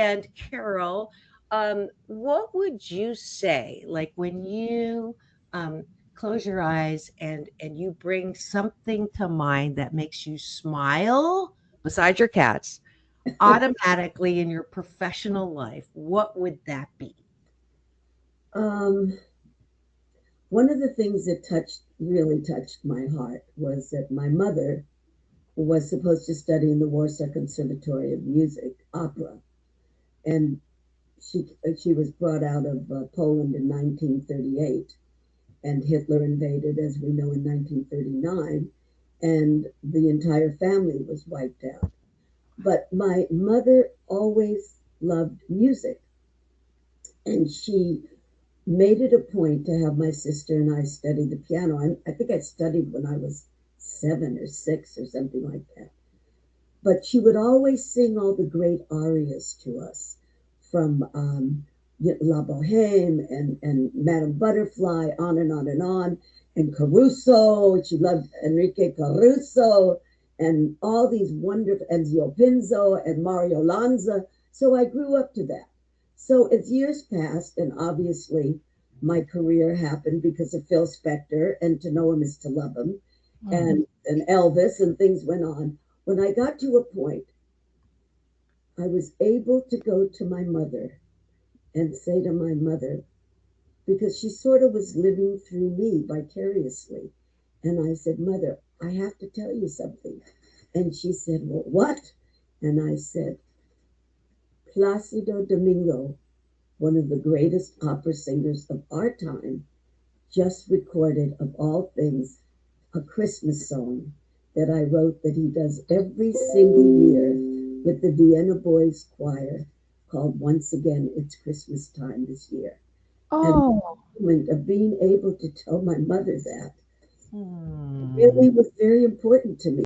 And Carol, what would you say, like when you close your eyes and you bring something to mind that makes you smile, besides your cats, automatically in your professional life, what would that be? Um, One of the things that really touched my heart was that my mother was supposed to study in the Warsaw Conservatory of Music, opera, and she was brought out of Poland in 1938, and Hitler invaded, as we know, in 1939, and the entire family was wiped out. But my mother always loved music, and she made it a point to have my sister and I study the piano. I think I studied when I was 7 or 6 or something like that. But she would always sing all the great arias to us from La Boheme and Madame Butterfly, on and on and on. And Caruso, she loved Enrique Caruso, and all these wonderful, and Zio Pinzo and Mario Lanza. So I grew up to that. So as years passed, and obviously my career happened because of Phil Spector, and to know him is to love him, Mm. and Elvis, and things went on. When I got to a point, I was able to go to my mother and say to my mother, because she sort of was living through me vicariously. And I said, Mother, I have to tell you something. And she said, Well, what? And I said, Placido Domingo, one of the greatest opera singers of our time, just recorded, of all things, a Christmas song that I wrote that he does every single year with the Vienna Boys Choir, called Once Again It's Christmas Time this year. And Oh. the moment of being able to tell my mother that Hmm. really was very important to me.